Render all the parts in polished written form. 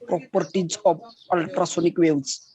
Properties of ultrasonic waves.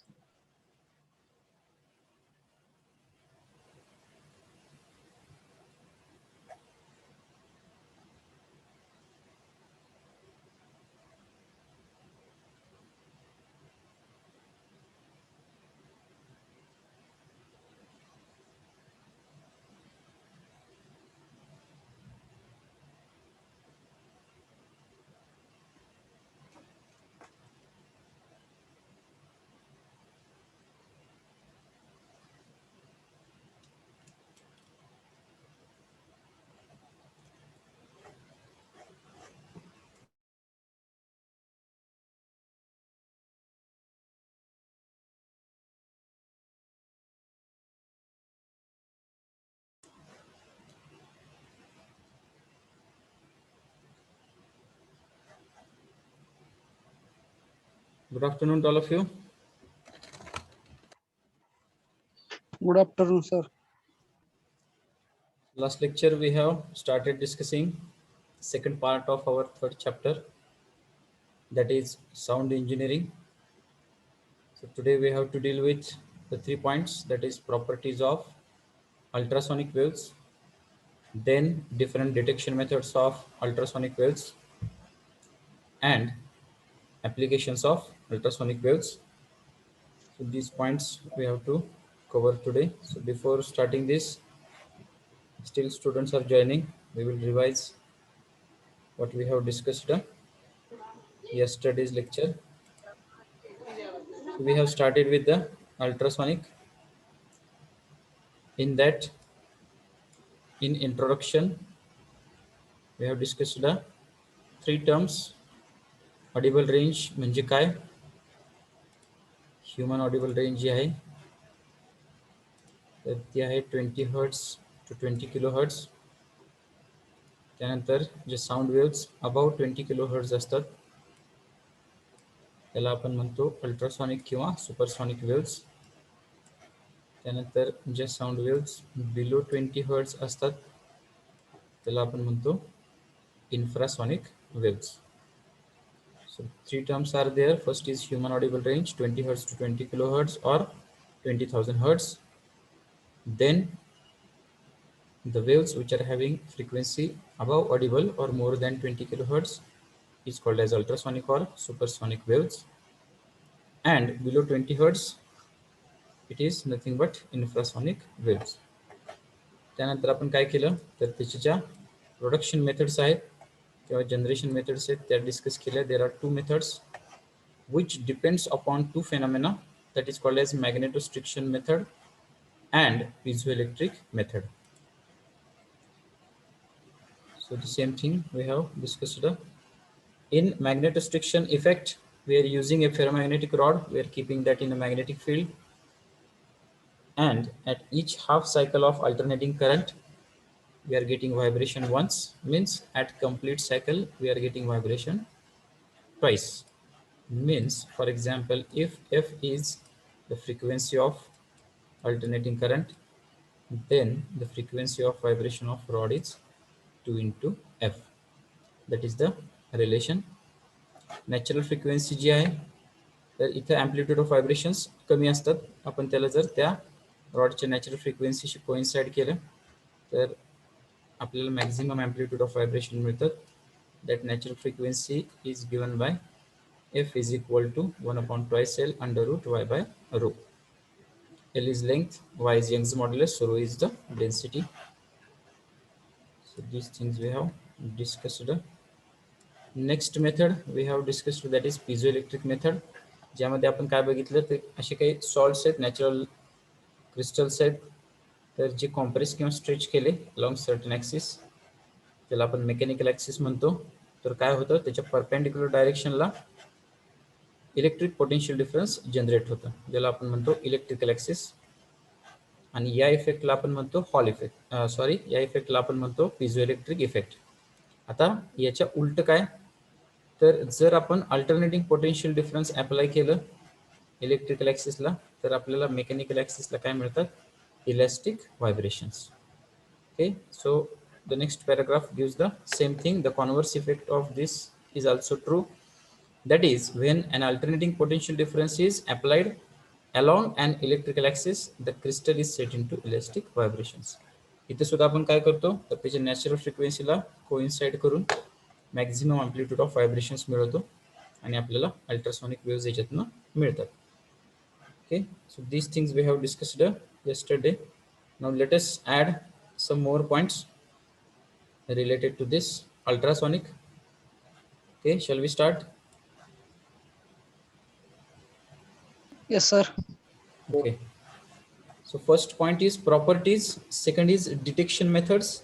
Good afternoon to all of you. Good afternoon, sir. Last lecture we have started discussing second part of our third chapter, that is sound engineering. So today we have to deal with the 3 points, that is properties of ultrasonic waves, then different detection methods of ultrasonic waves, and applications of ultrasonic waves. So these points we have to cover today. So before starting this, still students are joining, we will revise what we have discussed yesterday's lecture. So we have started with the ultrasonic. In that, in introduction, we have discussed the 3 terms. Audible range म्हणजे काय, human Audible range जी आहे तर ती आहे 20 hertz to 20 kilo hertz. त्यानंतर जे sound waves above 20 kilo hertz असतात त्याला आपण म्हणतो अल्ट्रासॉनिक किंवा सुपरसॉनिक वेव्स. त्यानंतर जे साऊंड वेव्स बिलो 20 हर्ट्ज असतात त्याला आपण म्हणतो infrasonic waves. So 3 terms are there. First is human audible range 20 hertz to 20 kilohertz or 20,000 hertz. Then the waves which are having frequency above audible or more than 20 kilohertz is called as ultrasonic or supersonic waves. And below 20 hertz it is nothing but infrasonic waves. त्यानंतर आपण काय केलं तर त्याच्या ज्या production methods आहेत किंवा generation methods आहेत त्या डिस्कस केल्या. There are 2 methods which depends upon 2 phenomena, that is called as magnetostriction method and piezoelectric method. So the same thing we have discussed. In magnetostriction effect, we are using a ferromagnetic rod, we are keeping that in a magnetic field, and at each half cycle of alternating current we are getting vibration once, means at complete cycle we are getting vibration twice. Means, for example, if f is the frequency of alternating current, then the frequency of vibration of rod is 2 into f. That is the relation. Natural frequency जी आहे तर इथे amplitude of vibrations कमी असतात. आपण त्याला जर त्या रॉडच्या natural फ्रिक्वेन्सीशी coincide केलं तर आपल्याला मॅक्झिमम amplitude of vibration मिळतात. That natural frequency is given by f is equal to 1 upon twice L under root y by rho. L is length, y is Young's modulus, so rho is the density. So these things we have discussed. Next method we have discussed, that is piezoelectric method. ज्यामध्ये आपण काय बघितलं तर असे काही salts आहेत, natural crystals आहेत, तर जे कॉम्प्रेस किंवा स्ट्रेच केले अलॉंग सर्टन ॲक्सिस त्याला आपण मेकॅनिकल ॲक्सिस म्हणतो. तर काय होतं त्याच्या परपेंडिक्युलर डायरेक्शनला इलेक्ट्रिक पोटेन्शियल डिफरन्स जनरेट होतं ज्याला आपण म्हणतो इलेक्ट्रिकल ॲक्सिस. आणि या इफेक्टला आपण म्हणतो हॉल इफेक्ट, सॉरी या इफेक्टला आपण म्हणतो पिझोइलेक्ट्रिक इफेक्ट. आता याच्या उलट काय तर जर आपण अल्टरनेटिंग पोटेन्शियल डिफरन्स अप्लाय केलं इलेक्ट्रिकल ॲक्सिसला तर आपल्याला मेकॅनिकल ॲक्सिसला काय मिळतात elastic vibrations. Okay, so the next paragraph gives the same thing. The converse effect of this is also true. That is, when an alternating potential difference is applied along an electrical axis, the crystal is set into elastic vibrations. इथे सुद्धा आपण काय करतो तर त्याच्या natural फ्रिक्वेन्सीला coincide करून maximum amplitude of vibrations मिळवतो आणि आपल्याला अल्ट्रासॉनिक वेव्हज याच्यातनं मिळतात. Okay, so these things we have discussed yesterday. Now let us add some more points related to this ultrasonic. Okay, shall we start? Yes, sir. Okay, so first point is properties, second is detection methods,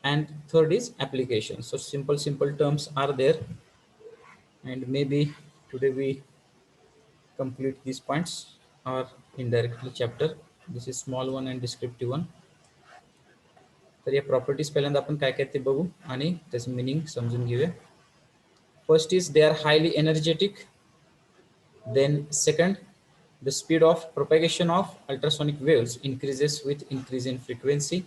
and third is application. So simple terms are there, and maybe today we complete these points or indirectly chapter. This is small one and descriptive one. तर या properties पहिल्यांदा आपण काय काय ते बघू आणि त्याचं मिनिंग समजून घेऊया. First is they are highly energetic. Then second, the speed of propagation of ultrasonic waves increases with increase in frequency.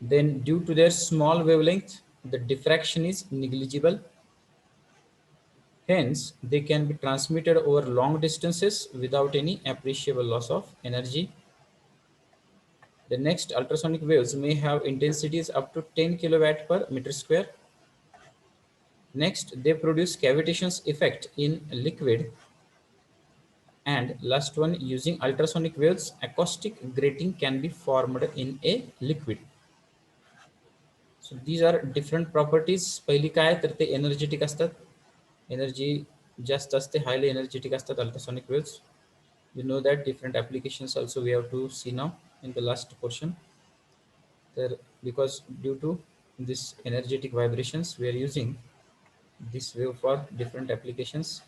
Then due to their small wavelength, the diffraction is negligible. Hence, they can be transmitted over long distances without any appreciable loss of energy. The next, ultrasonic waves may have intensities up to 10 kilowatt per meter square. Next, they produce cavitations effect in liquid. And last one, using ultrasonic waves, acoustic grating can be formed in a liquid. So these are different properties. पहिली काय तर ते energetic असतात, energy जास्त असते, highly energetic असतात ultrasonic waves. You know that different applications also we have to see now in the last portion. There, because due to this energetic vibrations, we are using this wave for different applications.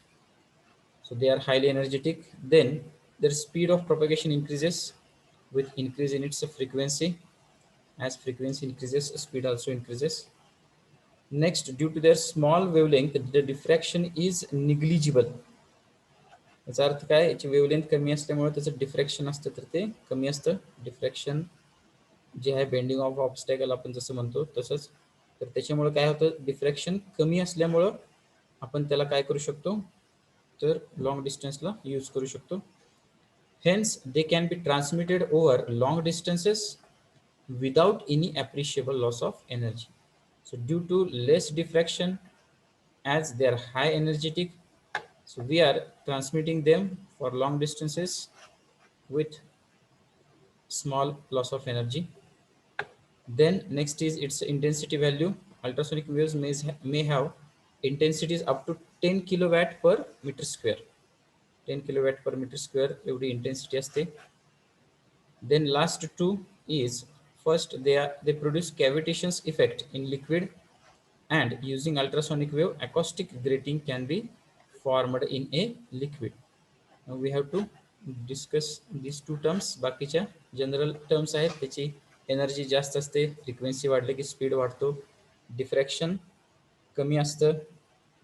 So they are highly energetic. Then their speed of propagation increases with increase in its frequency. As frequency increases, speed also increases. Next, due to their small wavelength, the diffraction is negligible. याचा अर्थ काय, याची wavelength कमी असल्यामुळे त्याचं diffraction असतं तर ते कमी असतं. डिफ्रॅक्शन जे आहे बेंडिंग ऑफ ऑब्स्टॅकल आपण जसं म्हणतो तसंच. तर त्याच्यामुळे काय होतं, डिफ्रॅक्शन कमी असल्यामुळं आपण त्याला काय करू शकतो तर लॉंग डिस्टन्सला यूज करू शकतो. Hence, they can be transmitted over long distances without any appreciable loss of energy. So due to less diffraction, as they are high energetic, so we are transmitting them for long distances with small loss of energy. Then next is its intensity value. Ultrasonic waves may have intensities up to 10 kilowatt per meter square. 10 kilowatt per meter square एवढी intensity असते. Then last two is, first they produce cavitations effect in liquid, and using ultrasonic wave, acoustic grating can be formed in a liquid. Now we have to discuss these two terms. बाकीच्या general terms आहेत, त्याची energy जास्त असते, frequency वाढली की speed वाढतो, diffraction कमी असतं,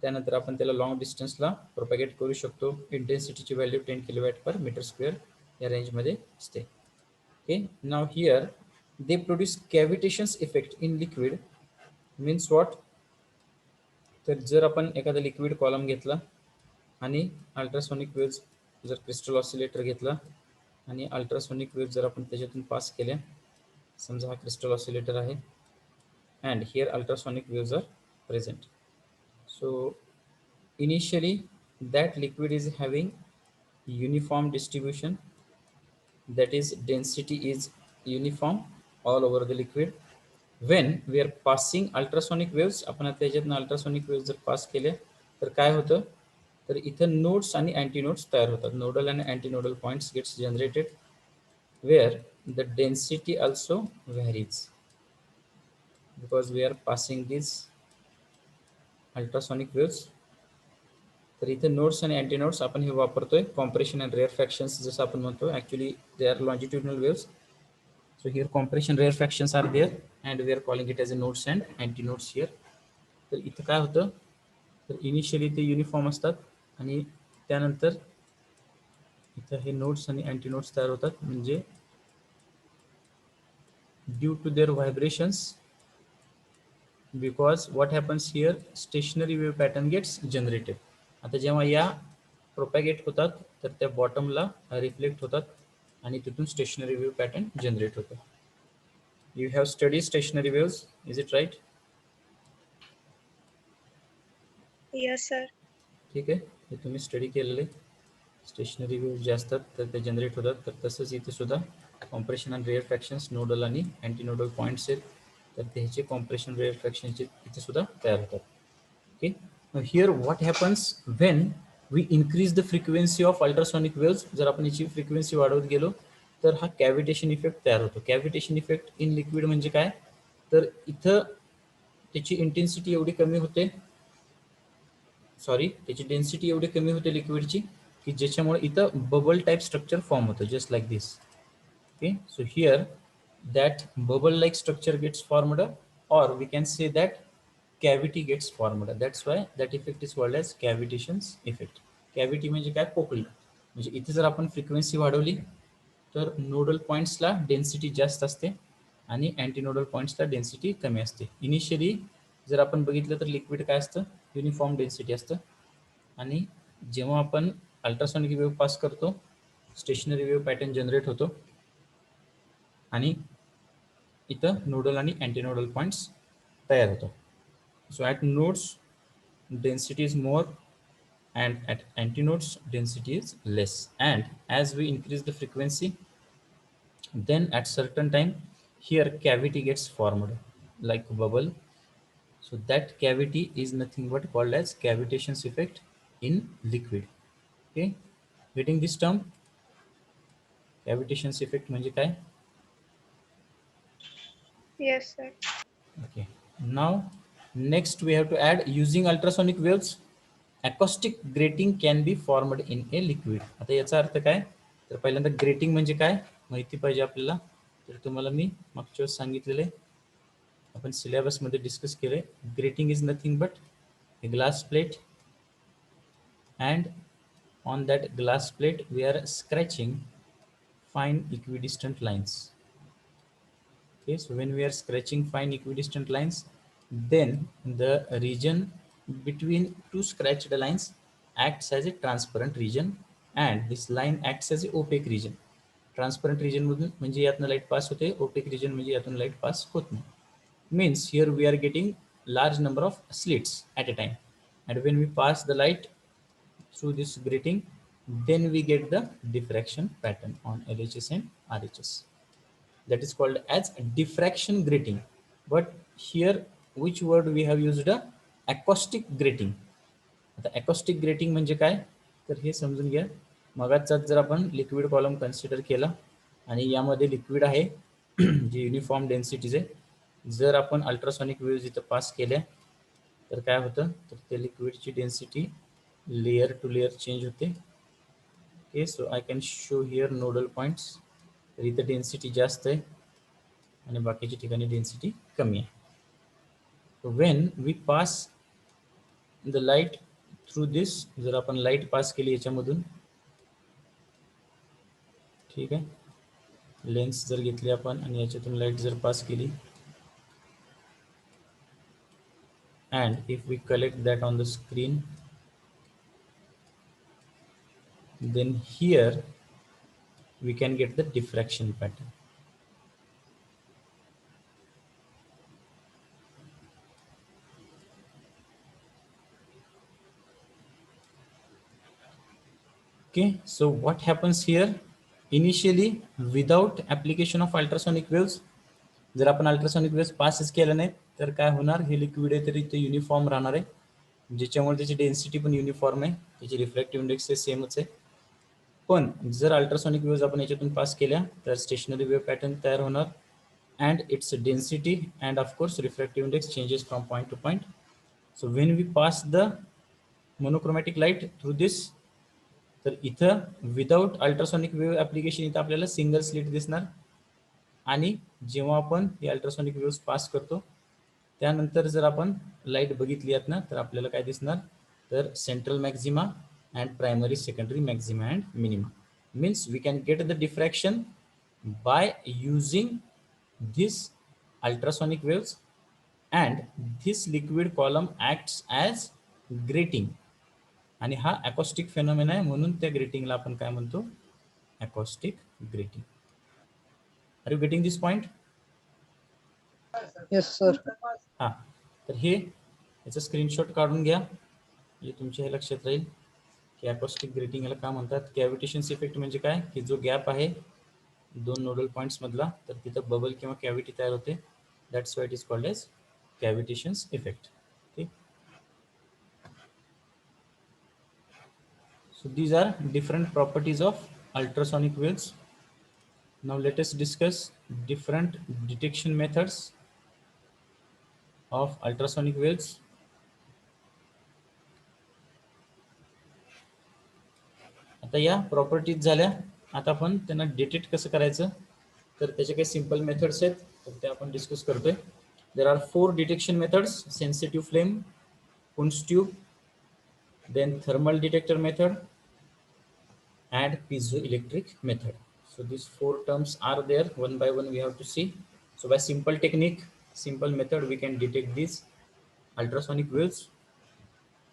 त्यानंतर आपण त्याला लॉंग डिस्टन्सला प्रोपॅगेट करू शकतो. इंटेन्सिटीची व्हॅल्यू 10 किलोवॅट पर मीटर स्क्वेअर या रेंजमध्ये असते. Okay, now here they produce cavitations effect in liquid. Means what? तर जर आपण एखादा लिक्विड कॉलम घेतला आणि अल्ट्रासोनिक वेव्स, जर क्रिस्टल ऑसिलेटर घेतला आणि अल्ट्रासोनिक वेव्स जर आपण त्याच्यातून पास केल्या, समजा हा क्रिस्टल ऑसिलेटर आहे and here ultrasonic waves are present. So initially that liquid is having uniform distribution, that is density is uniform all over the liquid. When we are passing ultrasonic waves, आपण आता याच्यातून ultrasonic waves जर पास केले तर काय होतं, तर इथं नोड्स आणि अँटीनोड्स तयार होतात. नोडल आणि antinodal points gets generated where the density also varies because we are passing these ultrasonic waves. तर इथे नोड्स आणि अँटीनोड्स आपण हे वापरतोय. कॉम्प्रेशन अँड रेअरफॅक्शन्स जसं आपण म्हणतो, actually they are longitudinal waves. So here compression rarefactions are there and we are calling it as a nodes and antinodes here. तर इथं काय होतं, तर इनिशियली ते युनिफॉर्म असतात आणि त्यानंतर इथं हे नोड्स आणि अँटीनोड्स तयार होतात. म्हणजे due to their vibrations because what happens here, stationary wave pattern gets generated. आता जेव्हा या प्रोपॅगेट होतात तर त्या बॉटमला रिफ्लेक्ट होतात आणि तिथून स्टेशनरी वेव्ह पॅटर्न जनरेट होतं. You have study stationary waves, is it right? Yes, sir. ठीक आहे, हे तुम्ही स्टडी केलेले. स्टेशनरी वेव्ह जे असतात तर ते जनरेट होतात. तर तसंच इथे सुद्धा compression and rare fractions, nodal आणि अँटी नोडल पॉईंट्स आहेत, तर त्याचे कॉम्प्रेशन रेअर फ्रॅक्शनचे इथे सुद्धा तयार होतात. Okay, here what happens when we increase the frequency of ultrasonic waves. जर आपण याची फ्रिक्वेन्सी वाढवत गेलो तर हा कॅव्हिटेशन इफेक्ट तयार होतो. कॅव्हिटेशन इफेक्ट इन लिक्विड म्हणजे काय, तर इथं त्याची इंटेन्सिटी एवढी कमी होते, सॉरी त्याची डेन्सिटी एवढी कमी होते लिक्विडची की ज्याच्यामुळे इथं बबल टाईप स्ट्रक्चर फॉर्म होतं, just like this. Okay, so here that bubble like structure gets formed, or we can say that cavity gets formed. That's why that effect is called as cavitations effect. Cavity म्हणजे काय, पोकळी. म्हणजे इथे जर आपण frequency वाढवली तर nodal पॉईंट्सला density जास्त असते आणि अँटीनोडल पॉईंट्सला डेन्सिटी कमी असते. इनिशियली जर आपण बघितलं तर लिक्विड काय असतं, युनिफॉर्म डेन्सिटी असतं, आणि जेव्हा आपण अल्ट्रासॉनिक वेव्ह पास करतो स्टेशनरी वेव्ह पॅटर्न जनरेट होतो आणि इथं नोडल आणि अँटीनोडल पॉईंट्स तयार होतो. So at nodes density is more and at antinodes density is less, and as we increase the frequency then at certain time here cavity gets formed like bubble. So that cavity is nothing but called as cavitations effect in liquid. Okay, getting this term cavitations effect म्हणजे काय? Yes, sir. Okay, now next we have to add using ultrasonic waves acoustic grating can be formed in a liquid. आता याचा अर्थ काय, तर पहिल्यांदा grating म्हणजे काय माहिती पाहिजे आपल्याला. तर तुम्हाला मी मागच्या वेळेस सांगितलेले, आपण सिलेबसमध्ये डिस्कस केले. Grating is nothing but a glass plate, and on that glass plate we are scratching fine equidistant lines. Okay, so when we are scratching fine equidistant lines, then the region between two scratched lines acts as a transparent region, and this line acts as a opaque region. Transparent region मधून म्हणजे यातनं light पास होते, OPEC region म्हणजे यातून light pass होत नाही. Means here we are getting large number of slits at a time, and when we pass the light through this grating then we get the diffraction pattern on LHS and RHS. That is called as diffraction grating. But here which word we have used, acoustic grating. आता acoustic grating म्हणजे काय, तर हे समजून घ्या. मगाचाच जर आपण liquid column consider केला आणि यामध्ये लिक्विड आहे जे युनिफॉर्म डेन्सिटीज आहे, जर आपण अल्ट्रासॉनिक वेव्ज इथं पास केल्या तर काय होतं, तर त्या लिक्विडची density layer to layer change होते. Okay, so I can show here nodal points. तर इथं डेन्सिटी जास्त आहे आणि बाकीच्या ठिकाणी डेन्सिटी कमी आहे. When we pass the light through this, जर आपण लाईट पास केली याच्यामधून, ठीक आहे, लेन्स जर घेतली आपण आणि याच्यातून लाईट जर पास केली, and if we collect that on the screen, then here we can get the diffraction pattern. Okay, so what happens here, initially without application of ultrasonic waves, जर आपण अल्ट्रासॉनिक वेव्स पासच केलं नाही तर काय होणार, हे liquid आहे तरी ते युनिफॉर्म राहणार आहे, ज्याच्यामुळे त्याची डेन्सिटी पण युनिफॉर्म आहे, त्याची रिफ्रॅक्टिव्ह इंडेक्स हे सेमच आहे. पण जर अल्ट्रासॉनिक वेव्स आपण याच्यातून पास केल्या तर स्टेशनरी वेव्ह पॅटर्न तयार होणार, and its density and of course refractive index changes from point to point. So when we pass the monochromatic light through this, तर इथं विदाउट अल्ट्रासॉनिक वेव्ह ॲप्लिकेशन इथं आपल्याला सिंगल स्लिट दिसणार, आणि जेव्हा आपण हे अल्ट्रासॉनिक वेव्स पास करतो त्यानंतर जर आपण लाईट बघितली आहेत ना तर आपल्याला काय दिसणार, तर central maxima and primary secondary maxima and minima. Means we can get the diffraction by using this ultrasonic waves and this liquid column acts as grating. आणि हा अकॉस्टिक फेनॉमेना आहे, म्हणून त्या ग्रेटिंगला आपण काय म्हणतो, acoustic grating. Are you getting this point? Yes, sir. हा, तर हे याचा स्क्रीनशॉट काढून घ्या, म्हणजे तुमच्या हे लक्षात राहील की अकॉस्टिक ग्रेटिंग याला काय म्हणतात. कॅव्हिटेशन इफेक्ट म्हणजे काय, की जो गॅप आहे दोन नोडल पॉईंट्स मधला, तर तिथं बबल किंवा कॅव्हिटी तयार होते. That's why it is called as cavitation effect. ठीक. So these are different properties of ultrasonic waves. Now let us discuss different detection methods of ultrasonic waves. आता या प्रॉपर्टीज झाल्या, आता आपण त्यांना डिटेक्ट कसं करायचं, तर त्याचे काही सिंपल मेथड्स आहेत, तर ते आपण डिस्कस करतोय. There are 4 detection methods: sensitive flame, Kundt's tube, then thermal detector method, and piezoelectric method. So these 4 terms are there, one by one we have to see. So by simple technique, simple method, we can detect these ultrasonic waves.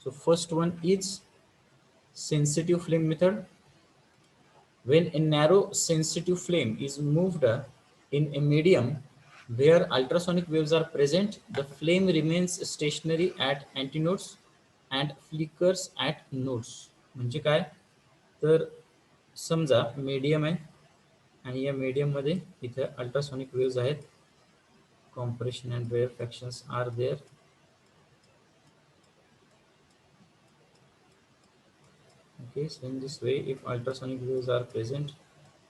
So first one is sensitive flame method. When a narrow sensitive flame is moved in a medium where ultrasonic waves are present, the flame remains stationary at antinodes and flickers at nodes. म्हणजे काय, तर समजा medium आहे आणि या medium मध्ये इथे ultrasonic waves आहेत. Compression and rarefactions are there. Okay, so in this way, if ultrasonic waves are present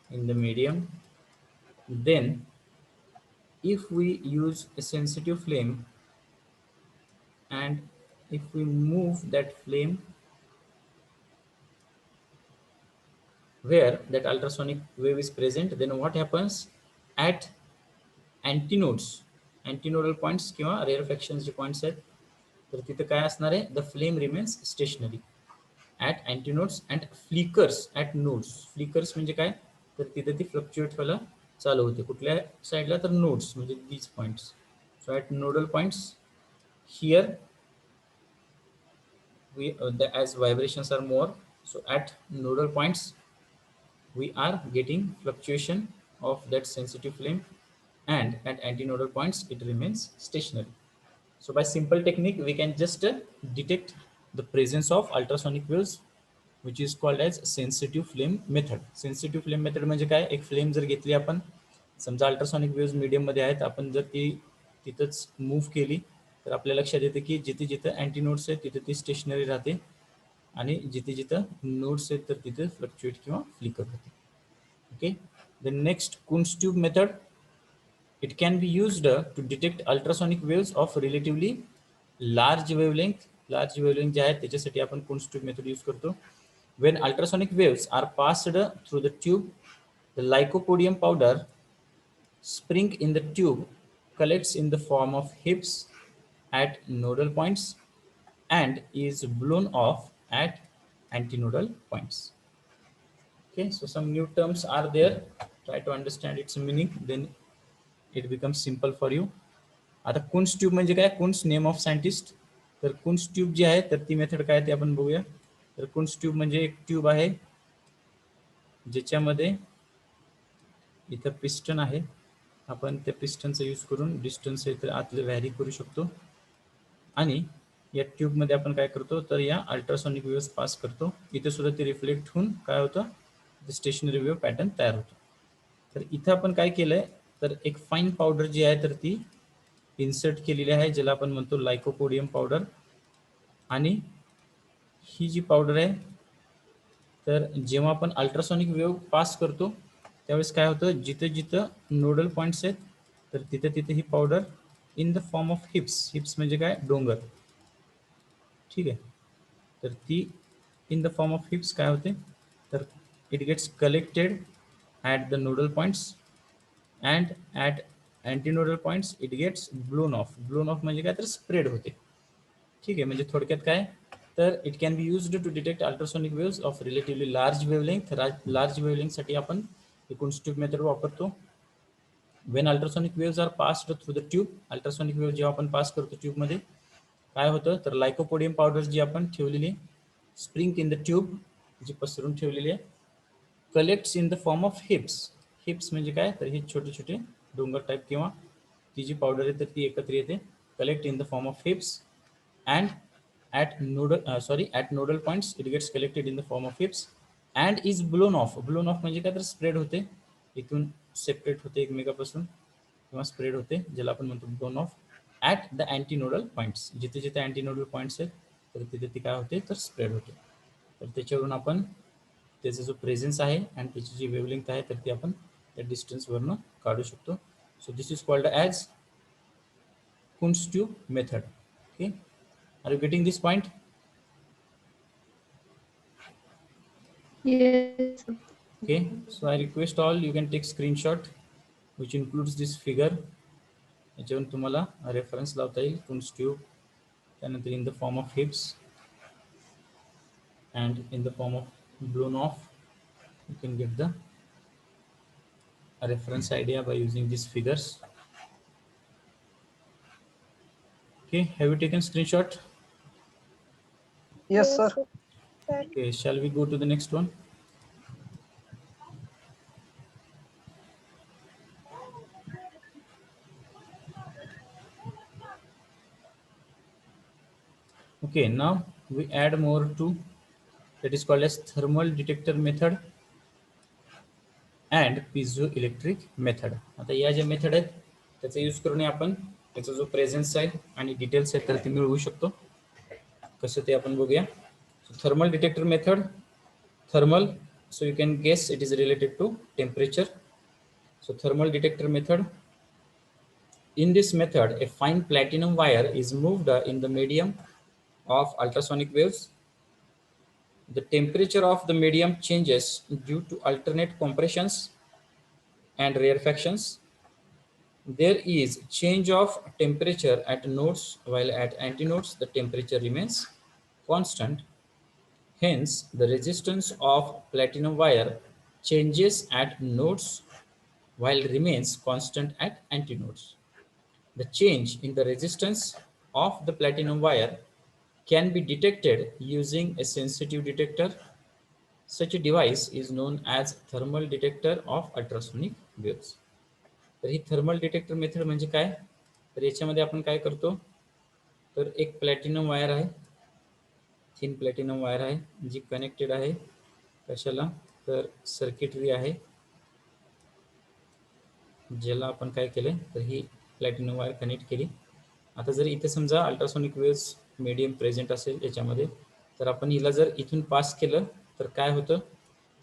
in the medium, then if we use a sensitive flame and if we move that flame where that ultrasonic wave is present, then what happens at antinodes, antinodal points किंवा rarefaction जे points आहेत, तर तिथे काय असणार आहे, the flame remains stationary at antinodes and flickers at nodes. Flickers म्हणजे काय, तर तिथे ती फ्लक्च्युएट व्हायला चालू होते. कुठल्या साईडला, तर नोड्स म्हणजे these points. So at nodal points here we as vibrations are more, so at nodal points we are getting fluctuation of that sensitive flame, and at antinodal points it remains stationary. So by simple technique we can just detect the presence of ultrasonic waves, which is called as sensitive flame method. Sensitive flame method म्हणजे काय, एक flame जर घेतली आपण, समजा ultrasonic waves medium मध्ये आहेत, आपण जर ती तिथंच मूव्ह केली तर आपल्या लक्षात येते की जिथे जिथे अँटीनोड्स आहेत तिथे ती स्टेशनरी राहते आणि जिथे जिथं नोड्स आहेत तर तिथे फ्लक्च्युएट किंवा फ्लिकर होते. Okay, the next Kunz tube method, it can be used to detect ultrasonic waves of relatively large wavelength. Large wavelength जे आहेत त्याच्यासाठी आपण Kunz tube method यूज करतो. When ultrasonic waves are passed through the tube, the lycopodium powder spring in the tube collects in the form of hips at nodal points and is blown off at antinodal points. Okay, so some new terms are there. Try to understand its meaning, then it becomes simple for you. आता कुन्स tube म्हणजे काय, कुन्स name of scientist. तर कुन्स tube जी आहे तर ती method काय ते आपण बघूया. तर कुन्स ट्यूब म्हणजे एक ट्यूब आहे ज्याच्यामध्ये इथं पिस्टन आहे. आपण त्या पिस्टनचा यूज करून डिस्टन्स इथं आतले व्हॅरी करू शकतो आणि या ट्यूबमध्ये आपण काय करतो, तर या अल्ट्रासॉनिक वेव्स पास करतो. इथे सुद्धा ते रिफ्लेक्ट होऊन काय होतं, स्टेशनरी वेव्ह पॅटर्न तयार होतो. तर इथं आपण काय केलंय, तर एक फाईन पावडर जी आहे तर ती इन्सर्ट केलेली आहे, ज्याला आपण म्हणतो लायकोपोडियम पावडर. आणि ही जी पावडर आहे, तर जेव्हा आपण अल्ट्रासॉनिक वेव्ह पास करतो त्यावेळेस काय होतं, जिथं जिथं नोडल पॉईंट्स आहेत तर तिथे तिथे ही powder in the form of heaps. Heaps म्हणजे काय, डोंगर. ठीक आहे, तर ती in the form of heaps काय होते, तर it gets collected at the nodal points and at antinodal points it gets blown off. Blown off म्हणजे काय, तर स्प्रेड होते. ठीक आहे, म्हणजे थोडक्यात काय, तर it can be used to detect ultrasonic waves of relatively large wavelength. Large वेवलेंथसाठी आपण कुन्स ट्यूब मेथड वापरतो. When ultrasonic waves are passed through the tube, ultrasonic wave जेव्हा आपण पास करतो ट्यूबमध्ये काय होतं तर लायकोपोडियम पावडर जी आपण ठेवलेली स्प्रिंग इन द ट्यूब जी पसरून ठेवलेली आहे collects in the form of heaps. Heaps म्हणजे काय तर हे छोटे छोटे डोंगर टाईप किंवा ती जी पावडर आहे तर ती एकत्र येते collect in the form of हिप्स and at nodal points it gets collected in the form of hips and is blown off. blown off म्हणजे काय तर स्प्रेड होते इथून सेपरेट होते एकमेकापासून किंवा स्प्रेड होते ज्याला आपण म्हणतो blown off at the antinodal points. जिथे जिथे अँटीनोडल पॉईंट्स आहेत तर तिथे ती काय होते तर स्प्रेड होते. तर त्याच्यावरून आपण त्याचा जो प्रेझेन्स आहे आणि त्याची जी वेवलेंथ आहे तर ती आपण त्या डिस्टन्सवरनं काढू शकतो. So this is called as Kundt's tube method. Okay, are you getting this point? Yes. Okay, so I request all you can take screenshot which includes this figure. याच्यावरून तुम्हाला रेफरन्स लावता येईल कुन्स ट्यूब, त्यानंतर इन the form of हिप्स and in the form of blown of. You can get the reference idea by using these figures. Okay, have you taken screenshot? Yes, sir. Sir. Okay, shall we go to the next one? Okay, now we add more to that is called as thermal detector method and piezoelectric method. आता या ज्या method आहेत त्याचा use करून आपण त्याचा जो presence आहे आणि डिटेल्स आहेत तर ते मिळवू शकतो. कसं ते आपण बघूया. Thermal detector method, thermal, so you can guess it is related to temperature. So thermal detector method, in this method a fine platinum wire is moved in the medium of ultrasonic waves. The temperature of the medium changes due to alternate compressions and rarefactions. There is change of temperature at nodes while at antinodes the temperature remains constant. Hence, the resistance of platinum wire changes at nodes while remains constant at antinodes. The change in the resistance of the platinum wire can be detected using a sensitive detector. Such a device is known as thermal detector of ultrasonic waves. तर ही thermal detector method म्हणजे काय तर याच्यामध्ये आपण काय करतो तर एक प्लॅटिनम वायर आहे, थिन प्लॅटिनम वायर आहे जी कनेक्टेड आहे कशाला तर सर्किटरी आहे ज्याला आपण काय केलं तर ही प्लॅटिनम वायर कनेक्ट केली. आता जर इथे समजा अल्ट्रासोनिक वेव्स मीडियम प्रेझेंट असेल याच्यामध्ये तर आपण हिला जर इथून पास केलं तर काय होतं.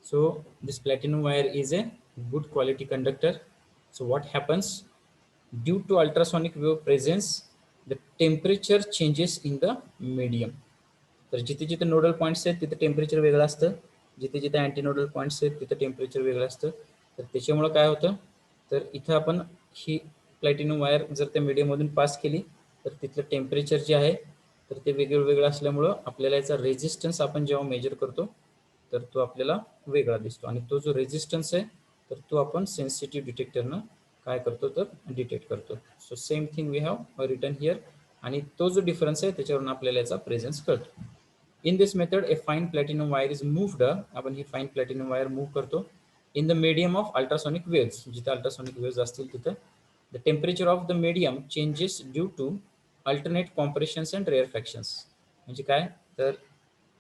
So this platinum wire is a good quality conductor. So what happens due to ultrasonic wave presence the temperature changes in the medium. तर जिथे जिथे नोडल पॉईंट्स आहेत तिथे टेम्परेचर वेगळं असतं, जिथे जिथे अँटीनोडल पॉईंट्स आहेत तिथे टेम्परेचर वेगळं असतं. तर त्याच्यामुळं काय होतं तर इथं आपण ही प्लॅटिनम वायर जर त्या मीडियममधून पास केली तर तिथलं टेम्परेचर जे आहे तर ते वेगळं वेगळं असल्यामुळं आपल्याला याचा रेजिस्टन्स आपण जेव्हा मेजर करतो तर तो आपल्याला वेगळा दिसतो आणि तो जो रेजिस्टन्स आहे तर तो आपण सेन्सिटिव्ह डिटेक्टरनं काय करतो तर डिटेक्ट करतो. So same thing we have written here आणि तो जो डिफरन्स आहे त्याच्यावरून आपल्याला याचा प्रेझेन्स कळतो. In this method a fine platinum wire is moved. आपण ही फाईन प्लॅटिनम वायर मूव्ह करतो in the medium of ultrasonic waves. जिथे अल्ट्रासोनिक वेव्स असतील तिथं the temperature of the medium changes due to alternate compressions and rarefactions. म्हणजे काय तर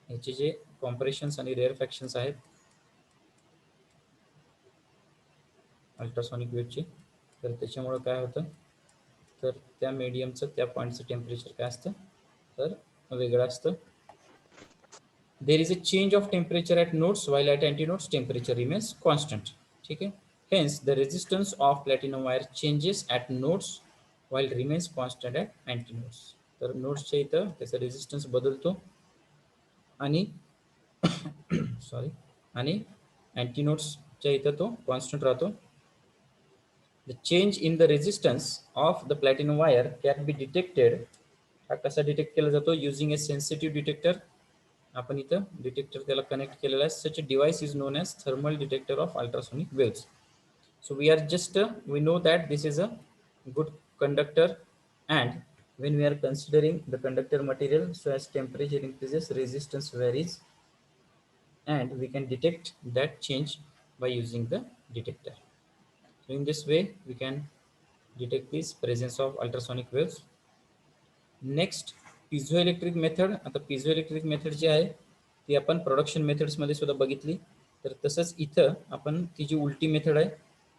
ह्याचे जे कॉम्प्रेशन्स आणि रेअरफॅक्शन्स आहेत अल्ट्रासोनिक वेव्हचे तर त्याच्यामुळं काय होतं तर त्या मीडियमचं त्या पॉईंटचं टेम्परेचर काय असतं तर वेगळं असतं. There is a change of temperature at nodes while at antinodes temperature remains constant. ठीक है. Hence the resistance of platinum wire changes at nodes while remains constant at antinodes. तर नोड्सच्या इथं त्याचा रेजिस्टन्स बदलतो आणि सॉरी आणि अँटीनोड्सच्या इथं तो कॉन्स्टंट राहतो. The change in the resistance of the platinum wire can be detected. हा कसा डिटेक्ट केला जातो युजिंग ए सेन्सिटिव्ह डिटेक्टर. आपण इथं डिटेक्टर त्याला कनेक्ट केलेला आहे. Such a device is known as thermal detector of ultrasonic waves. So we are just we know that this is a good conductor, and when we are considering the conductor material, so as temperature increases, resistance varies, and we can detect that change by using the detector. So in this way we can detect this presence of ultrasonic waves. Next piezoelectric method. आता piezoelectric method जी आहे ती आपण production मेथड्समध्ये सुद्धा बघितली. तर तसंच इथं आपण ती जी उलटी मेथड आहे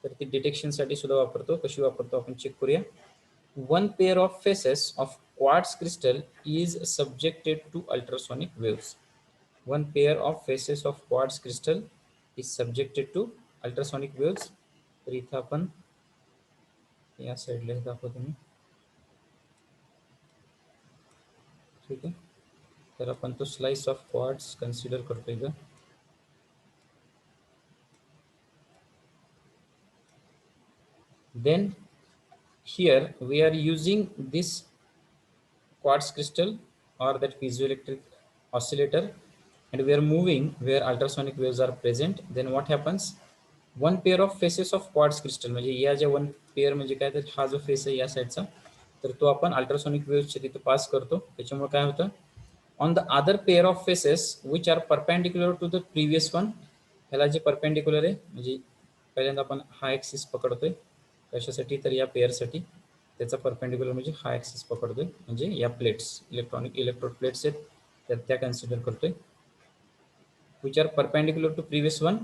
तर ती डिटेक्शनसाठी सुद्धा वापरतो. कशी वापरतो आपण चेक करूया. One pair of faces of quartz crystal is subjected to ultrasonic waves. One pair of faces of quartz crystal is subjected to ultrasonic waves. तर इथं आपण या साईडला हे दाखवतो मी. ठीक आहे. तर आपण तो स्लाइस ऑफ क्वार्ट्ज कन्सिडर करतोय का. Then here we are using this quartz crystal or that piezoelectric oscillator, and we are moving where ultrasonic waves are present. Then what happens, one pair of faces of quartz crystal, म्हणजे या ज्या one pair म्हणजे काय, तर हा जो face आहे या साईडचा, तर तो आपण अल्ट्रासोनिक वेव्सच्या तिथे पास करतो. त्याच्यामुळे काय होतं, on the other pair of faces which are perpendicular to the previous one. ह्याला जे परपेंडिक्युलर आहे म्हणजे पहिल्यांदा आपण हा ॲक्सिस पकडतोय कशासाठी, तर या पेअरसाठी. त्याचा परपेंडिक्युलर म्हणजे हा ॲक्सिस पकडतोय, म्हणजे या प्लेट्स इलेक्ट्रोड प्लेट्स आहेत तर त्या कन्सिडर करतोय. Which are perpendicular to previous one,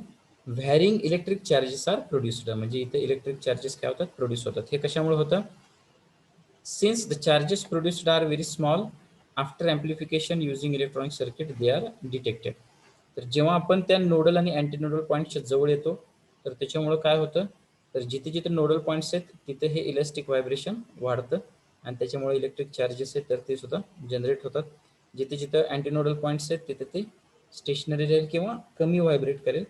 varying electric charges are produced. म्हणजे इथे इलेक्ट्रिक चार्जेस काय होतात, प्रोड्यूस होतात. हे कशामुळे होतं, since the charges produced are very small, after amplification using electronic circuit they are detected. तर जेव्हा आपण त्या नोडल आणि अँटीनोडल पॉईंटच्या जवळ येतो तर त्याच्यामुळं काय होतं, तर जिथे जिथे नोडल पॉईंट्स आहेत तिथे हे इलेक्ट्रिक व्हायब्रेशन वाढतं आणि त्याच्यामुळे इलेक्ट्रिक चार्जेस आहेत तर ते सुद्धा जनरेट होतात. जिथे जिथं अँटीनोडल पॉईंट्स आहेत तिथे ते स्टेशनरी राहील किंवा कमी व्हायब्रेट करेल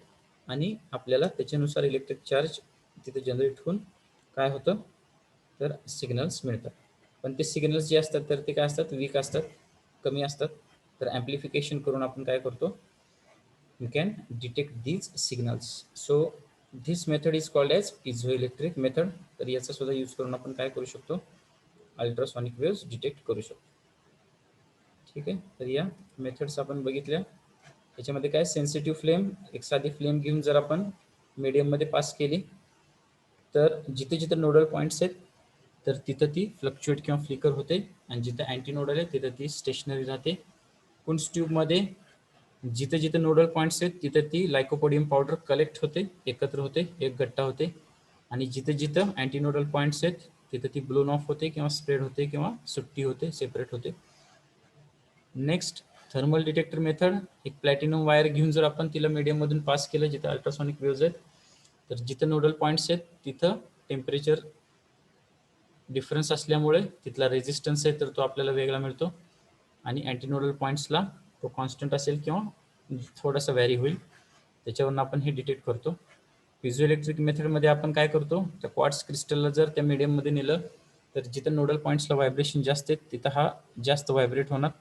आणि आपल्याला त्याच्यानुसार इलेक्ट्रिक चार्ज तिथे जनरेट होऊन काय होतं, तर सिग्नल्स मिळतात. पण ते सिग्नल्स जे असतात तर ते काय असतात, वीक असतात, कमी असतात. तर ॲम्प्लिफिकेशन करून आपण काय करतो, you can detect these signals. So this method is called as piezoelectric method. तर याचा सुद्धा यूज करून आपण काय करू शकतो, अल्ट्रासॉनिक वेव्स डिटेक्ट करू शकतो. ठीक आहे. तर या मेथड्स आपण बघितल्या. याच्यामध्ये काय, सेन्सिटिव्ह फ्लेम, एक साधी फ्लेम घेऊन जर आपण मीडियममध्ये पास केली तर जिथे जिथे नोडल पॉईंट्स आहेत तर तिथं ती फ्लक्च्युएट किंवा फ्लिकर होते आणि जिथं अँटी नोडल आहे तिथं ती स्टेशनरी राहते. कुंट्स ट्यूबमध्ये जिथे जिथे नोडल पॉईंट्स आहेत तिथे ती लायकोपोडियम पावडर कलेक्ट होते, एकत्र होते, एक गट्टा होते. आणि जिथे जिथं अँटीनोडल पॉईंट्स आहेत तिथे ती ब्लोन ऑफ होते किंवा स्प्रेड होते किंवा सुट्टी होते, सेपरेट होते. Next thermal detector method. एक प्लॅटिनम वायर घेऊन जर आपण तिला मीडियममधून पास केलं जिथं अल्ट्रासॉनिक वेव्ज आहेत तर जिथं नोडल पॉईंट्स आहेत तिथं टेम्परेचर डिफरन्स असल्यामुळे तिथला रेजिस्टन्स आहे तर तो आपल्याला वेगळा मिळतो आणि अँटीनोडल पॉईंट्सला तो कॉन्स्टंट असेल किंवा थोडासा व्हॅरी होईल, त्याच्यावरून आपण हे डिटेक्ट करतो. पिझोइलेक्ट्रिक मेथडमध्ये आपण काय करतो, त्या क्वार्ट्ज क्रिस्टलला जर त्या मीडियममध्ये नेलं तर जिथं नोडल पॉईंट्सला व्हायब्रेशन जास्त आहेत तिथं हा जास्त व्हायब्रेट होणार.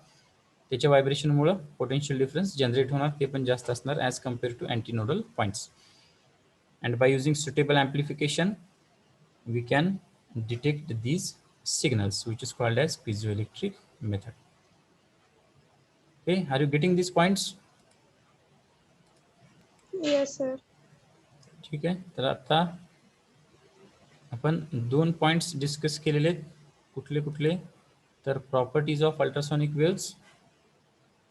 त्याच्या व्हायब्रेशनमुळं पोटेन्शियल डिफरन्स जनरेट होणार, ते पण जास्त असणार as compare to antinodal points. And by using suitable amplification we can detect these signals, which is called as piezoelectric method. Okay, are you getting these points? Yes, sir. ठीक आहे. तर आता आपण दोन पॉइंट्स डिस्कस केलेले आहेत. कुठले कुठले, तर प्रॉपर्टीज ऑफ अल्ट्रासॉनिक वेव्स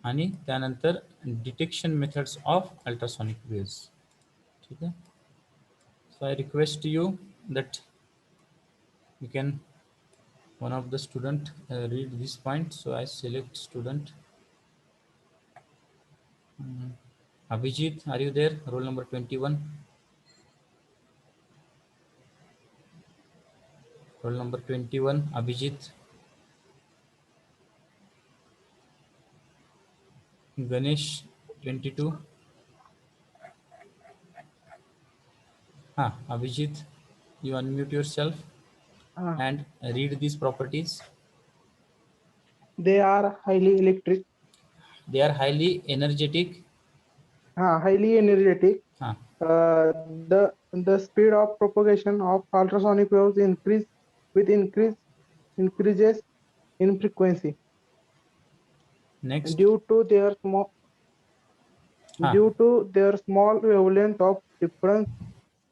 आणि त्यानंतर detection methods of ultrasonic waves. ठीक आहे. So I request you that you can, one of the student read this point. So I select student. Abhijit, are you there? Roll number 21. Roll number 21, Abhijit. Ganesh, 22. Abhijit, you unmute yourself and read these properties. They are highly electric. They are highly energetic. Highly energetic. हाँ. The The speed of propagation of ultrasonic waves increases in frequency Next. due to their small wavelength of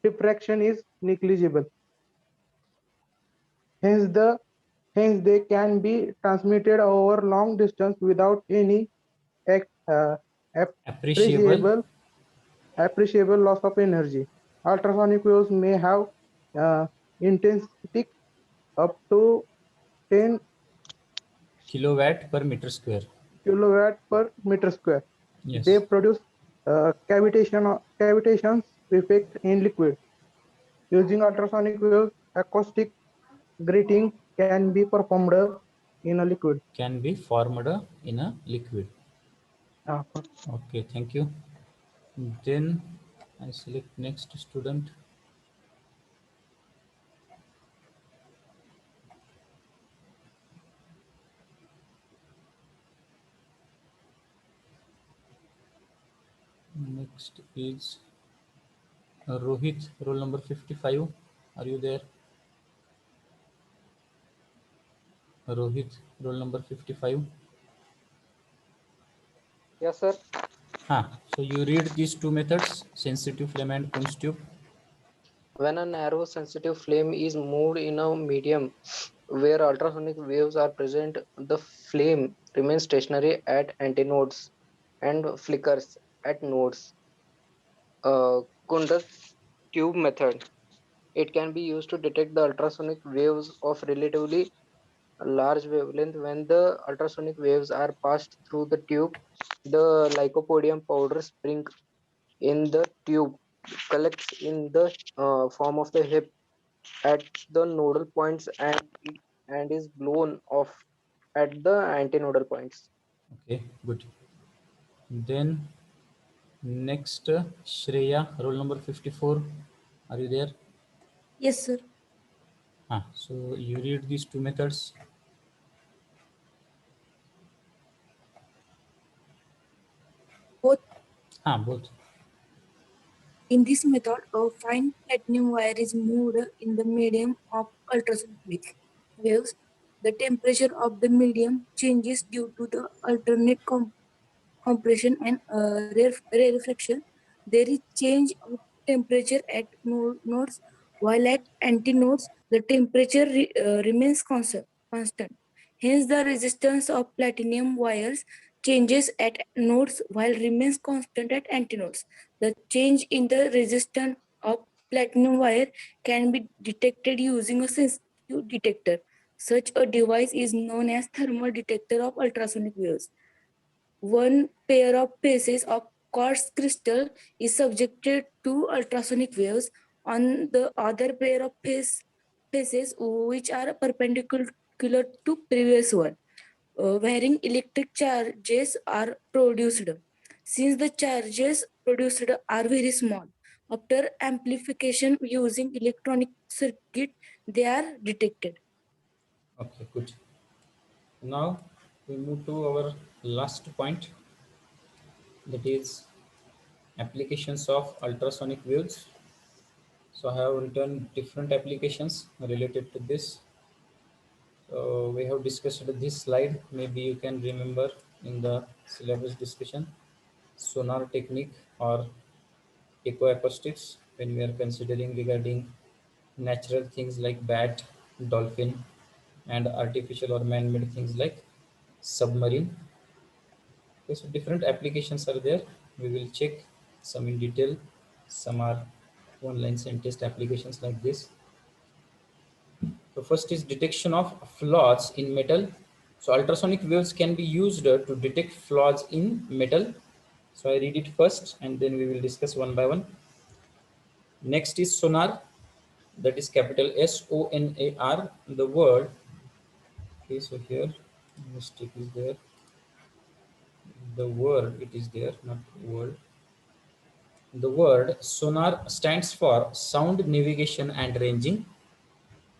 diffraction is negligible. Hence they can be transmitted over long distance without any Appreciable. appreciable loss of energy. Ultrasonic waves may have intensity up to 10 kilowatt per meter square. kilowatt per meter square. They Yes. produce cavitations effect in liquid. Using ultrasonic waves, acoustic grating can be performed in a liquid. Can be formed in a liquid. Uh, Okay, thank you. Then I select next student. Next is Rohit, roll number 55. Are you there? Rohit, roll number 55. Yes, sir. So you read these two methods, sensitive flame and Kunz tube. When a narrow sensitive flame is moved in a medium where ultrasonic waves are present, the flame remains stationary at antinodes and flickers at nodes. Kundas tube method. It can be used to detect the ultrasonic waves of relatively large wavelength. When the ultrasonic waves are passed through the tube, the lycopodium powder spring in the tube collects in the form of the hip at the nodal points and is blown off at the antinodal points. Okay, good. Then next, Shreya, roll number 54. Are you there? Yes, sir. So you read these two methods. Both. Both. In this method, a fine platinum wire is moved in the medium of ultrasonic waves. The temperature of the medium changes due to the alternate compression and rarefaction. There is change of temperature at nodes, while at antinodes the temperature remains constant. Hence, the resistance of platinum wires changes at nodes while remains constant at antinodes. The change in the resistance of platinum wire can be detected using a sensitive detector. Such a device is known as thermal detector of ultrasonic waves. One pair of pieces of quartz crystal is subjected to ultrasonic waves on the other pair of pieces which are perpendicular to previous one, wherein electric charges are produced. Since the charges produced are very small, after amplification using electronic circuit, they are detected. Okay, good. Now we move to our last point, that is applications of ultrasonic waves. So I have written different applications related to this. So we have discussed this slide. Maybe you can remember in the syllabus discussion. Sonar technique or ecoacoustics, when we are considering regarding natural things like bat, dolphin, and artificial or man-made things like submarine. Okay, so different applications are there. We will check some in detail. Some are one-line sentence applications like this. So first is detection of flaws in metal. So ultrasonic waves can be used to detect flaws in metal. So I read it first and then we will discuss one by one. Next is sonar, that is capital SONAR. The word, okay, so here mistake is there. The word it is there, not word. The word sonar stands for sound navigation and ranging.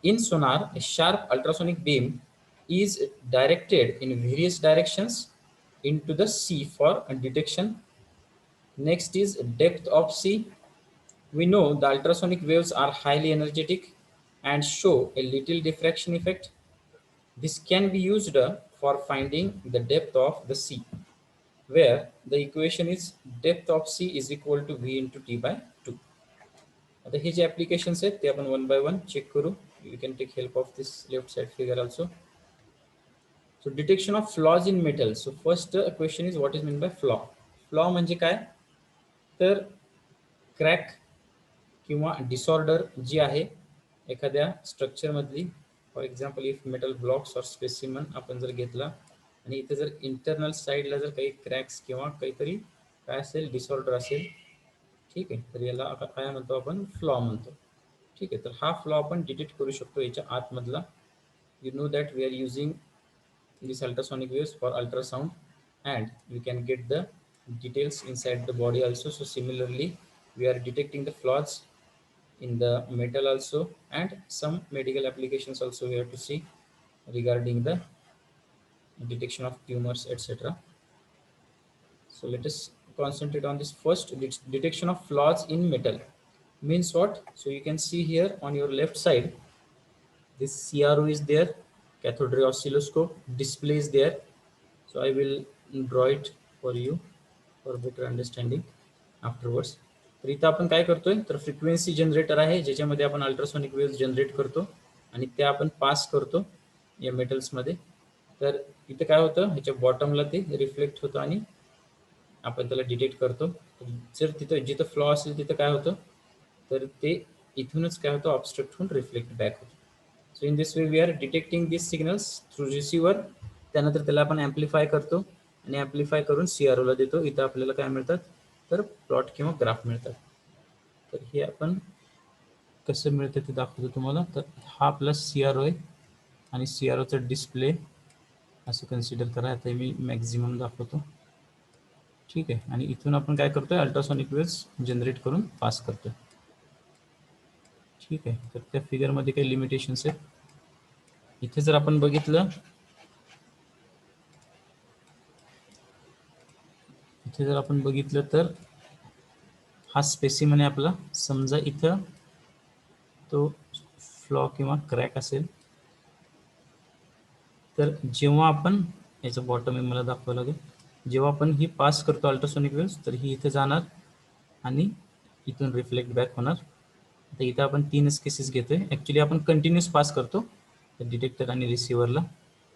In sonar, a sharp ultrasonic beam is directed in various directions into the sea for detection. Next is depth of sea. We know the ultrasonic waves are highly energetic and show a little diffraction effect. This can be used for finding the depth of the sea, where the equation is depth of sea is equal to v into t by 2. आता हे जे applications आहेत ते आपण one by one check करू. You can take help of this left side figure also. So detection of flaws in metal. So first question is what is meant by flaw. Flaw म्हणजे काय? तर crack किंवा disorder जी आहे एखाद्या structure मधली. For example if metal blocks और specimen आपण जर घेतला आणि इथे जर इंटरनल साईडला जर काही क्रॅक्स किंवा काहीतरी काय असेल डिसऑर्डर असेल, ठीक आहे, तर याला काय म्हणतो आपण फ्लॉ म्हणतो. ठीक आहे, तर हा फ्लॉ आपण डिटेक्ट करू शकतो याच्या आतमधला. You know that we are using these ultrasonic waves for ultrasound and we can get the details inside the body also. So similarly we are detecting the flaws in the metal also, and some medical applications also we have to see regarding the detection of tumors, etc. So let us concentrate on this first. Detection of flaws in metal means what? So you can see here on your left side this CRO is there, cathode ray oscilloscope display is there. So I will draw it for you for better understanding afterwards. तर इथं आपण काय करतोय तर frequency generator आहे ज्याच्यामध्ये आपण ultrasonic waves generate करतो आणि त्या आपण पास करतो या मेटल्समध्ये. तर इथं काय होतं ह्याच्या बॉटमला ते रिफ्लेक्ट होतं आणि आपण त्याला डिटेक्ट करतो. जर तिथं जिथं फ्लॉ असेल तिथं काय होतं तर ते इथूनच काय होतं ऑब्स्ट्रक्ट होऊन रिफ्लेक्ट बॅक होतं. So in this way we are detecting this signals through receiver. त्यानंतर त्याला आपण ॲम्प्लिफाय करतो आणि ॲम्प्लिफाय करून CROला देतो. इथं आपल्याला काय मिळतात तर प्लॉट किंवा ग्राफ मिळतात. तर हे आपण कसं मिळतं ते दाखवतो तुम्हाला. तर हा आपला CRO आहे आणि CROचा डिस्प्ले असं कन्सिडर करा. आता मी मॅक्झिमम दाखवतो. ठीक आहे, आणि इथून आपण काय करतोय अल्ट्रासॉनिक वेव्स जनरेट करून पास करतोय. ठीक आहे, तर त्या फिगरमध्ये काही लिमिटेशन्स आहेत. इथे जर आपण बघितलं तर हा स्पेसिमन आहे आपला. समजा इथं तो फ्लॉ किंवा क्रॅक असेल तर जेव्हा आपण याचं बॉटम आहे मला दाखवावं लागेल. जेव्हा आपण ही पास करतो अल्ट्रासोनिक वेव्स तर ही इथे जाणार आणि इथून रिफ्लेक्ट बॅक होणार. आता इथं आपण 3च केसेस घेतोय. ॲक्च्युली आपण कंटिन्यूस पास करतो डिटेक्टर आणि रिसिव्हरला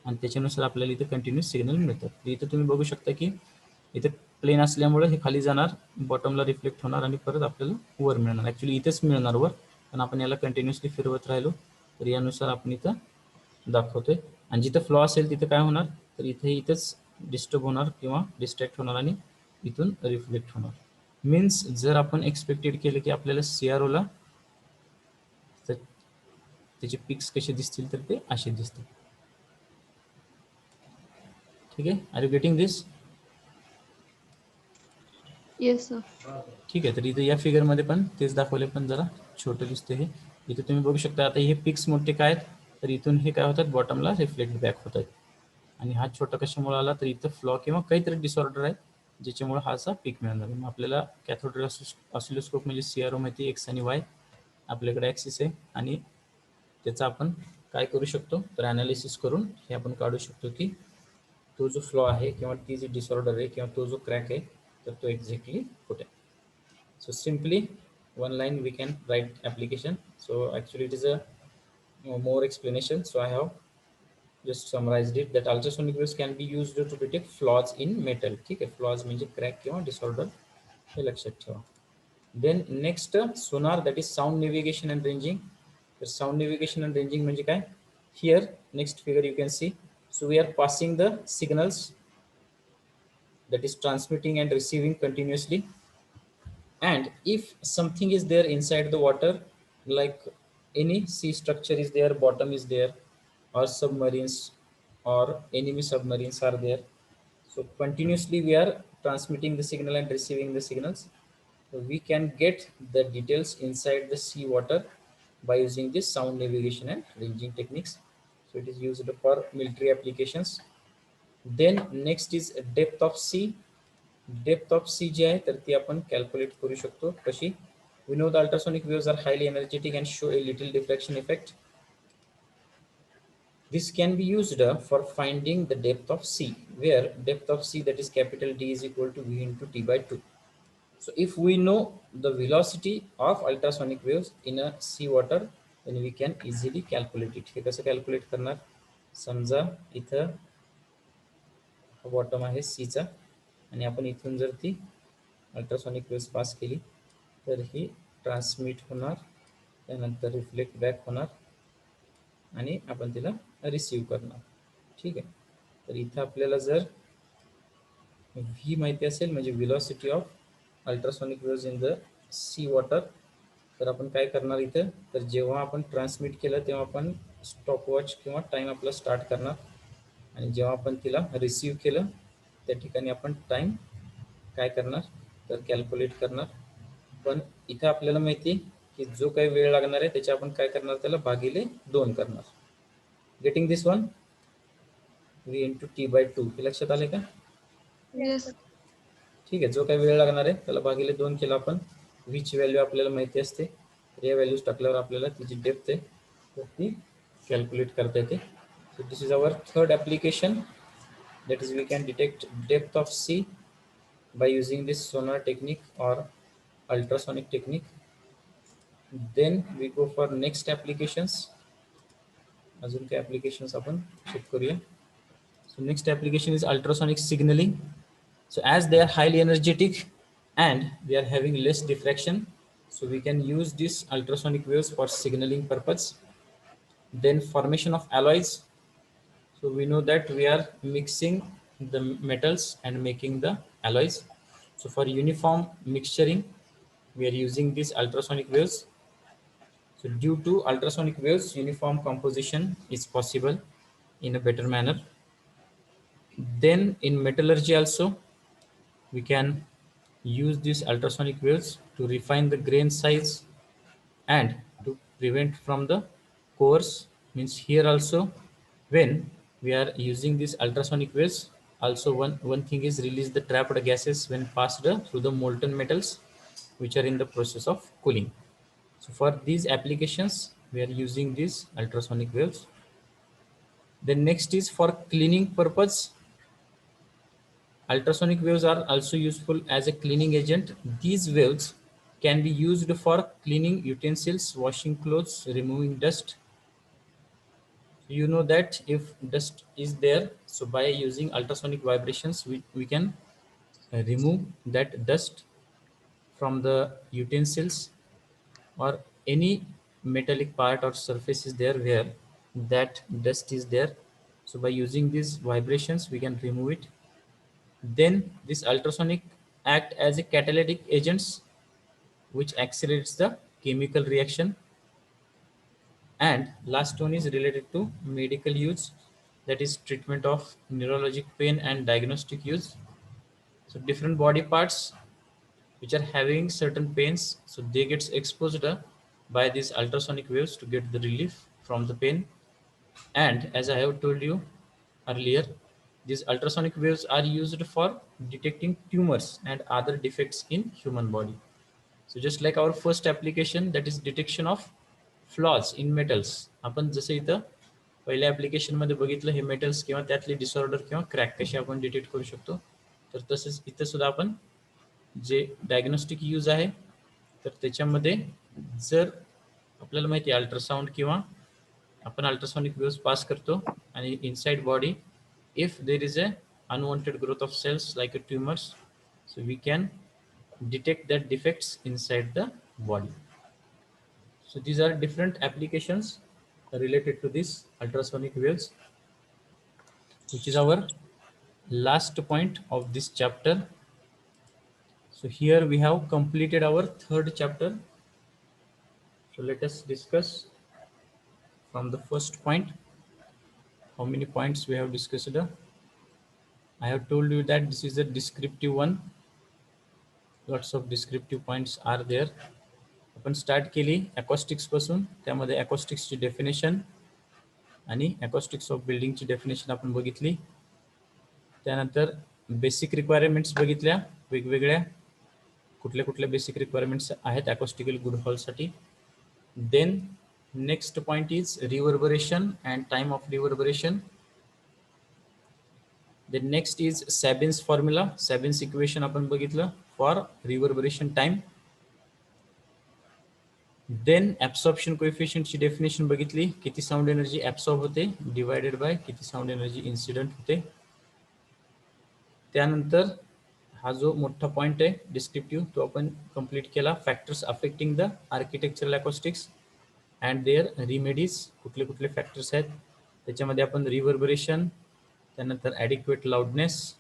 आणि त्याच्यानुसार आपल्याला इथं कंटिन्यूस सिग्नल मिळतात. इथं तुम्ही बघू शकता की इथं प्लेन असल्यामुळे हे खाली जाणार, बॉटमला रिफ्लेक्ट होणार आणि परत आपल्याला वर मिळणार. ॲक्च्युली इथेच मिळणार वर, पण आपण याला कंटिन्युअसली फिरवत राहिलो तर यानुसार आपण इथं दाखवतोय. आणि जिथं फ्लॉ असेल तिथं काय होणार तर इथेच डिस्टर्ब होणार किंवा डिस्ट्रॅक्ट होणार आणि इथून रिफ्लेक्ट होणार. मीन्स जर आपण एक्सपेक्टेड केलं की आपल्याला CROला तर त्याचे पिक्स कसे दिसतील तर ते असे दिसतील. ठीक आहे, are you getting this? Yes sir. ठीक आहे, तर इथं या फिगरमध्ये पण तेच दाखवले पण जरा छोटं दिसते हे. इथे तुम्ही बघू शकता आता हे पिक्स मोठे काय आहेत तर इथून हे काय होतात बॉटमला रिफ्लेक्ट बॅक होत आहेत. आणि हा छोटा कशामुळे आला तर इथं फ्लॉ किंवा काहीतरी डिसऑर्डर आहे ज्याच्यामुळे हा असा पीक मिळणार. मग आपल्याला कॅथोड रे ऑसिलोस्कोप म्हणजे CRO माहिती X आणि Y आपल्याकडे ॲक्सिस आहे आणि त्याचा आपण काय करू शकतो तर ॲनालिसिस करून हे आपण काढू शकतो की तो जो फ्लॉ आहे किंवा ती जी डिसऑर्डर आहे किंवा तो जो क्रॅक आहे तर तो एक्झॅक्टली कुठे. So simply one line we can write application. So actually it is a more explanation. So I have just summarized it that ultrasonic waves can be used to detect flaws in metal. ठीक आहे, flaws म्हणजे crack किंवा disorder हे लक्षात ठेवा. Then next sonar, that is sound navigation and ranging. तर sound navigation and ranging म्हणजे काय? Here next figure you can see. So we are passing the signals, that is transmitting and receiving continuously. And if something is there inside the water, like any sea structure is there, bottom is there, or submarines or enemy submarines are there, so continuously we are transmitting the signal and receiving the signals. So we can get the details inside the sea water by using this sound navigation and ranging techniques. So it is used for military applications. Then next is depth of sea. Depth of sea जी आहे तर ती आपण calculate करू शकतो. कशी? We know the ultrasonic waves are highly energetic and show a little diffraction effect. This can be used for finding the depth of sea, where depth of sea, that is capital D, is equal to V into T by 2. So if we know the velocity of ultrasonic waves in a sea water, then we can easily calculate it. हे कसं calculate करणार? समजा इथं bottom आहे सीचा आणि आपण इथून जर ती अल्ट्रासॉनिक वेव्स पास केली तर ही ट्रान्समिट होणार, त्यानंतर रिफ्लेक्ट बॅक होणार आणि आपण तिला रिसीव करणार. ठीक आहे. तर इथं आपल्याला जर व्ही माहिती असेल, म्हणजे velocity of ultrasonic waves in the C water, तर आपण काय करणार इथं, तर जेव्हा आपण ट्रान्समिट केलं तेव्हा आपण स्टॉपवॉच किंवा टाईम आपला स्टार्ट करणार आणि जेव्हा आपण तिला रिसीव केलं त्या ठिकाणी आपण टाईम काय करणार तर कॅल्क्युलेट करणार. पण इथं आपल्याला माहिती आहे की जो काही वेळ लागणार आहे त्याच्या आपण काय करणार, त्याला भागिले 2 करणार. Getting this one, V into T by 2. हे लक्षात आले का? Yes. ठीक आहे. जो काही वेळ लागणार आहे त्याला भागिले 2 केला आपण. व्हीची व्हॅल्यू आपल्याला माहिती असते, तर या व्हॅल्यूज टाकल्यावर आपल्याला तिची डेप्थ आहे तर ती कॅल्क्युलेट करता येते. So this is our third application, that is we can detect depth of sea by using this sonar technique or ultrasonic technique. Then we go for next applications. अजून काही applications आपण check करूया. So next application is ultrasonic signaling. So as they are highly energetic and they are having less diffraction, so we can use these ultrasonic waves for signaling purpose. Then formation of alloys. So we know that we are mixing the metals and making the alloys. So for uniform mixturing, we are using these ultrasonic waves. So due to ultrasonic waves, uniform composition is possible in a better manner. Then in metallurgy also, we can use these ultrasonic waves to refine the grain size and to prevent from the coarse. Means here also when we are using these ultrasonic waves, also one thing is release the trapped gases when passed through the molten metals which are in the process of cooling. So for these applications we are using these ultrasonic waves. Then next is for cleaning purpose. Ultrasonic waves are also useful as a cleaning agent. These waves can be used for cleaning utensils, washing clothes, removing dust. You know that if dust is there, so by using ultrasonic vibrations, we can remove that dust from the utensils or any metallic part or surface is there where that dust is there. So by using these vibrations, we can remove it. Then this ultrasonic act as a catalytic agents which accelerates the chemical reaction. And last one is related to medical use, that is treatment of neurologic pain and diagnostic use. So different body parts which are having certain pains, so they gets exposed by these ultrasonic waves to get the relief from the pain. And as I have told you earlier, these ultrasonic waves are used for detecting tumors and other defects in human body. So just like our first application, that is detection of flaws in metals. आपण जसं इथं पहिल्या application मध्ये बघितलं हे metals किंवा त्यातले disorder किंवा crack कसे आपण डिटेक्ट करू शकतो, तर तसंच इथं सुद्धा आपण जे डायग्नोस्टिक यूज आहे तर त्याच्यामध्ये जर आपल्याला माहिती आहे अल्ट्रासाउंड किंवा आपण अल्ट्रासॉनिक वेव्स पास करतो आणि inside body if there is a unwanted growth of cells like a tumors, so we can detect that defects inside the body. So these are different applications related to this ultrasonic waves, which is our last point of this chapter. So here we have completed our third chapter. So let us discuss from the first point. How many points we have discussed? I have told you that this is a descriptive one. Lots of descriptive points are there. आपण start केली acoustics पासून, त्यामध्ये अकॉस्टिक्सची definition आणि acoustics of बिल्डिंगची definition आपण बघितली. त्यानंतर basic requirements बघितल्या वेगवेगळ्या, कुठले कुठले बेसिक रिक्वायरमेंट्स आहेत अकॉस्टिकल गुड हॉलसाठी. Then next point is reverberation and time of reverberation. Then next is Sabine's formula, Sabine's equation आपण बघितलं for reverberation time. Then absorption कोएफिशियंटची डेफिनेशन बघितली, किती साऊंड एनर्जी ॲब्सॉर्ब होते डिवायडेड बाय किती sound energy incident होते. त्यानंतर हा जो मोठा पॉइंट आहे डिस्क्रिप्टिव्ह तो आपण कंप्लीट केला. Factors affecting the architectural acoustics and their remedies, कुठले कुठले फॅक्टर्स आहेत त्याच्यामध्ये आपण रिव्हर्बरेशन, त्यानंतर adequate loudness,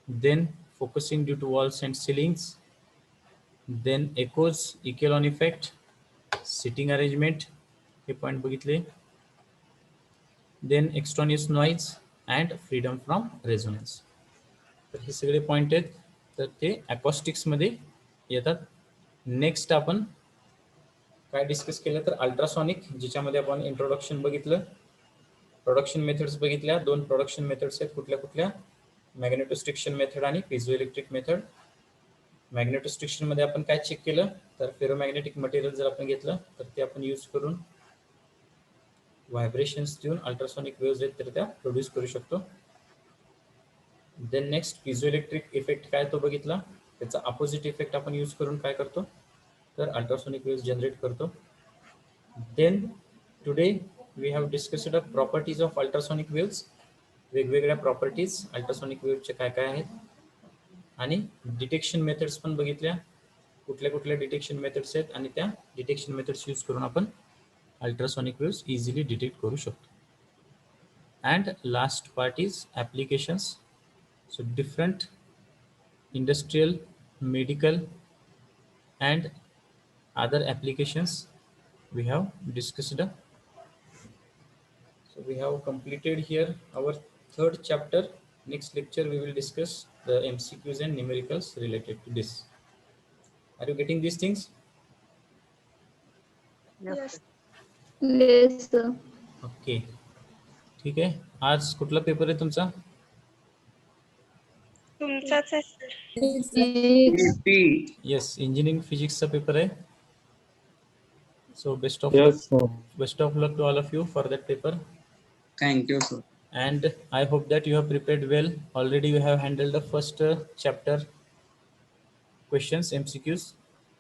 then focusing due to walls and ceilings, then echoes, echelon effect, seating arrangement हे पॉईंट बघितले. Then extraneous noise and freedom from resonance. तर हे सगळे पॉईंट आहेत तर ते अकॉस्टिक्समध्ये येतात. नेक्स्ट आपण काय डिस्कस केलं तर अल्ट्रासॉनिक, ज्याच्यामध्ये आपण इंट्रोडक्शन बघितलं, प्रोडक्शन मेथड्स बघितल्या. 2 प्रोडक्शन मेथड्स आहेत कुठल्या कुठल्या, मॅग्नेटोस्ट्रिक्शन मेथड आणि पिझोइलेक्ट्रिक मेथड. मॅग्नेटोस्ट्रिक्शनमध्ये आपण काय चेक केलं तर फेरोमॅग्नेटिक मटेरियल जर आपण घेतलं तर ते आपण यूज करून व्हायब्रेशन्स देऊन अल्ट्रासॉनिक वेव्हज आहेत तर त्या प्रोड्यूस करू शकतो. देन नेक्स्ट पिझोइलेक्ट्रिक इफेक्ट काय तो बघितला, त्याचा अपोजिट इफेक्ट आपण यूज करून काय करतो तर अल्ट्रासॉनिक वेव्हज जनरेट करतो. Then today we have discussed the properties of ultrasonic waves, वेगवेगळ्या प्रॉपर्टीज अल्ट्रासॉनिक वेव्हचे काय काय आहेत, आणि डिटेक्शन मेथड्स पण बघितल्या, कुठल्या कुठल्या डिटेक्शन मेथड्स आहेत आणि त्या डिटेक्शन मेथड्स यूज करून आपण अल्ट्रासॉनिक वेव्हज इझिली डिटेक्ट करू शकतो. And last part is applications. So different industrial, medical and other applications we have discussed. So we have completed here our 3rd chapter. Next lecture we will discuss the MCQs and numericals related to this. Are you getting these things? Yes. Yes, sir. Okay. ठीक आहे. आज कुठला paper आहे तुमचा? तुमचाच आहे sir. Yes. Yes, engineering फिजिक्सचा paper आहे. So best of luck to all of you for that paper. Thank you, sir. And I hope that you have prepared well. Already you have handled the first chapter questions, MCQs.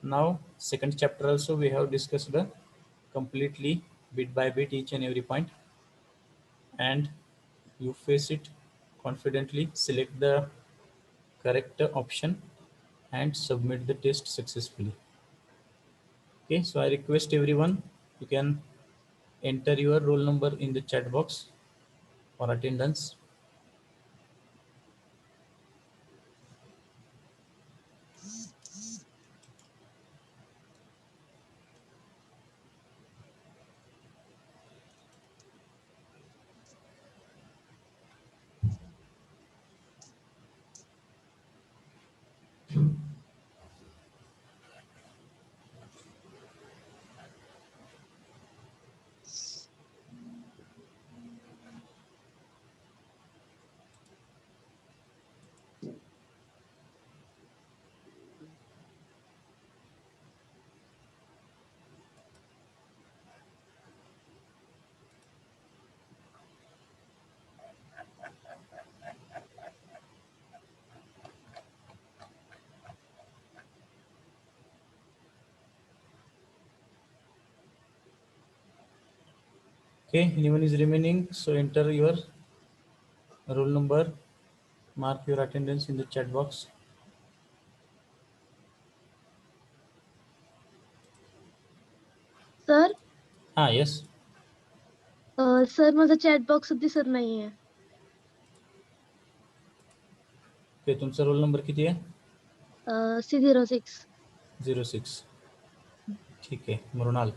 Now second chapter also we have discussed the completely bit by bit each and every point, and you face it confidently, select the correct option and submit the test successfully. Okay, so I request everyone, you can enter your roll number in the chat box for attendance. Okay, anyone is remaining, so enter your roll number, mark your attendance in the chat box. Sir Yes. Sir माझा chat box दिसत नाहीये. Okay, तुमचा roll number किती आहे? C06. 06. ठीक आहे, मृणाल.